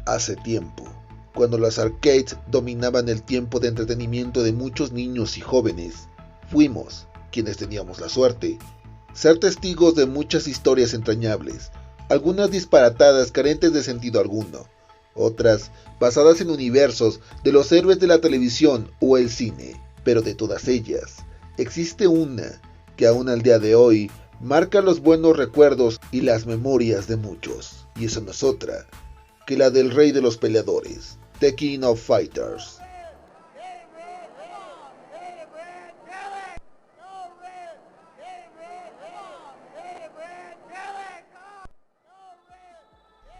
Hace tiempo, cuando las arcades dominaban el tiempo de entretenimiento de muchos niños y jóvenes, fuimos, quienes teníamos la suerte, ser testigos de muchas historias entrañables, algunas disparatadas carentes de sentido alguno, otras basadas en universos de los héroes de la televisión o el cine, pero de todas ellas, existe una que aún al día de hoy marca los buenos recuerdos y las memorias de muchos, y esa no es otra que la del rey de los peleadores, The King of Fighters.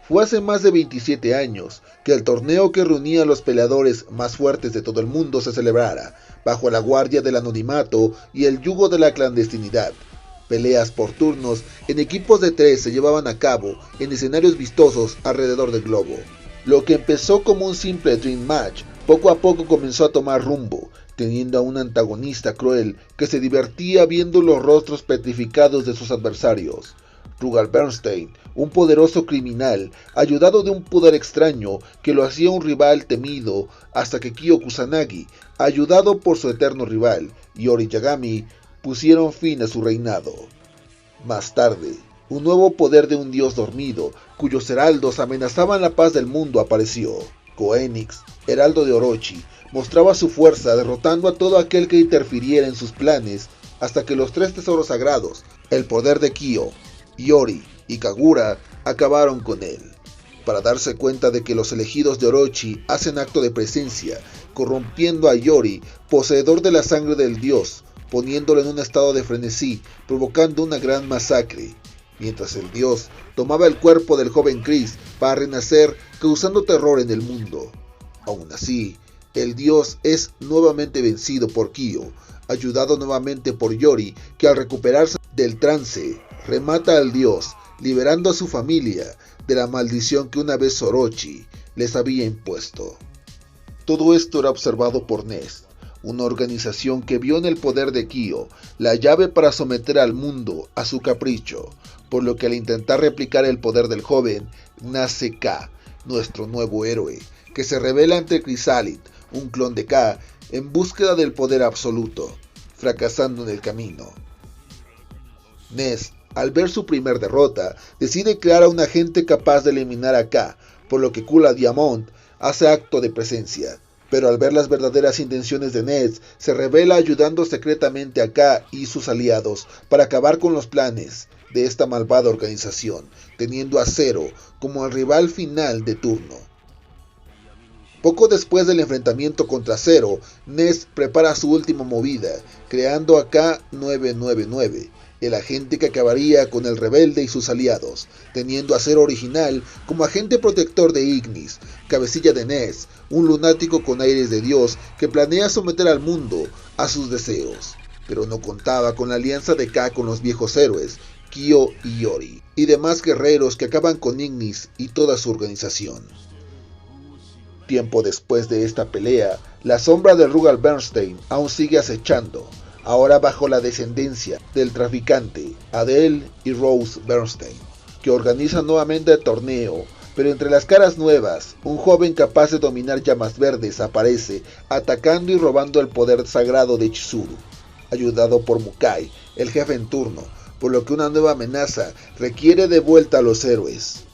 Fue hace más de 27 años que el torneo que reunía a los peleadores más fuertes de todo el mundo se celebrara, bajo la guardia del anonimato y el yugo de la clandestinidad. Peleas por turnos en equipos de 3 se llevaban a cabo en escenarios vistosos alrededor del globo. Lo que empezó como un simple Dream Match, poco a poco comenzó a tomar rumbo, teniendo a un antagonista cruel que se divertía viendo los rostros petrificados de sus adversarios. Rugal Bernstein, un poderoso criminal, ayudado de un poder extraño que lo hacía un rival temido, hasta que Kyo Kusanagi, ayudado por su eterno rival, Yori Yagami, pusieron fin a su reinado. Más tarde, un nuevo poder de un dios dormido, cuyos heraldos amenazaban la paz del mundo, apareció. Koenix, heraldo de Orochi, mostraba su fuerza derrotando a todo aquel que interfiriera en sus planes, hasta que los 3 tesoros sagrados, el poder de Kyo, Yori y Kagura, acabaron con él. Para darse cuenta de que los elegidos de Orochi hacen acto de presencia, corrompiendo a Yori, poseedor de la sangre del dios, poniéndolo en un estado de frenesí, provocando una gran masacre, mientras el dios tomaba el cuerpo del joven Chris para renacer, causando terror en el mundo. Aún así, el dios es nuevamente vencido por Kyo, ayudado nuevamente por Yori, que al recuperarse del trance, remata al dios, liberando a su familia de la maldición que una vez Orochi les había impuesto. Todo esto era observado por Ness, una organización que vio en el poder de Kyo la llave para someter al mundo a su capricho, por lo que al intentar replicar el poder del joven, nace K, nuestro nuevo héroe, que se revela ante Chrysalis, un clon de K, en búsqueda del poder absoluto, fracasando en el camino. Ness, al ver su primer derrota, decide crear a un agente capaz de eliminar a K, por lo que Kula Diamond hace acto de presencia. Pero al ver las verdaderas intenciones de Ness, se revela ayudando secretamente a K y sus aliados para acabar con los planes de esta malvada organización, teniendo a Zero como el rival final de turno. Poco después del enfrentamiento contra Zero, Ness prepara su última movida, creando a K-999, el agente que acabaría con el rebelde y sus aliados, teniendo a Zero original como agente protector de Ignis, cabecilla de Ness, un lunático con aires de dios que planea someter al mundo a sus deseos, pero no contaba con la alianza de K con los viejos héroes, Kyo y Yori, y demás guerreros que acaban con Ignis y toda su organización. Tiempo después de esta pelea, la sombra de Rugal Bernstein aún sigue acechando, ahora bajo la descendencia del traficante Adele y Rose Bernstein, que organizan nuevamente el torneo, pero entre las caras nuevas, un joven capaz de dominar llamas verdes aparece, atacando y robando el poder sagrado de Chizuru, ayudado por Mukai, el jefe en turno, por lo que una nueva amenaza requiere de vuelta a los héroes.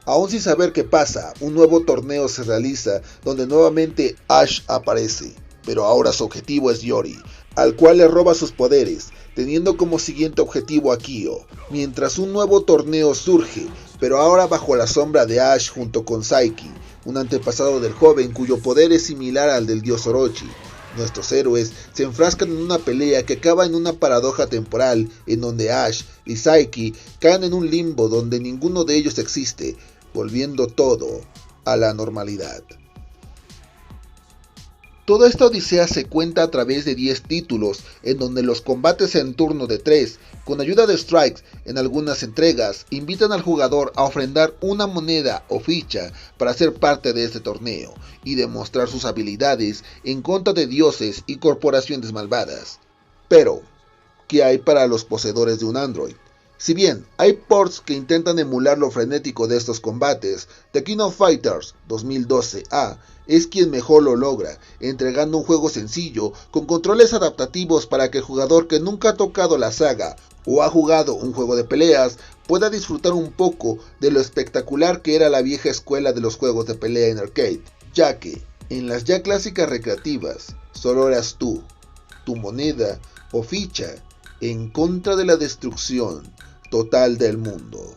Aún sin saber qué pasa, un nuevo torneo se realiza donde nuevamente Ash aparece, pero ahora su objetivo es Yori, al cual le roba sus poderes, teniendo como siguiente objetivo a Kyo, mientras un nuevo torneo surge, pero ahora bajo la sombra de Ash junto con Saiki, un antepasado del joven cuyo poder es similar al del dios Orochi. Nuestros héroes se enfrascan en una pelea que acaba en una paradoja temporal en donde Ash y Saiki caen en un limbo donde ninguno de ellos existe, volviendo todo a la normalidad. Toda esta odisea se cuenta a través de 10 títulos, en donde los combates en turno de 3, con ayuda de strikes en algunas entregas, invitan al jugador a ofrendar una moneda o ficha para ser parte de este torneo, y demostrar sus habilidades en contra de dioses y corporaciones malvadas. Pero, ¿qué hay para los poseedores de un Android? Si bien hay ports que intentan emular lo frenético de estos combates, The King of Fighters 2012A es quien mejor lo logra, entregando un juego sencillo, con controles adaptativos para que el jugador que nunca ha tocado la saga o ha jugado un juego de peleas pueda disfrutar un poco de lo espectacular que era la vieja escuela de los juegos de pelea en arcade, ya que en las ya clásicas recreativas solo eras tú, tu moneda o ficha en contra de la destrucción total del mundo.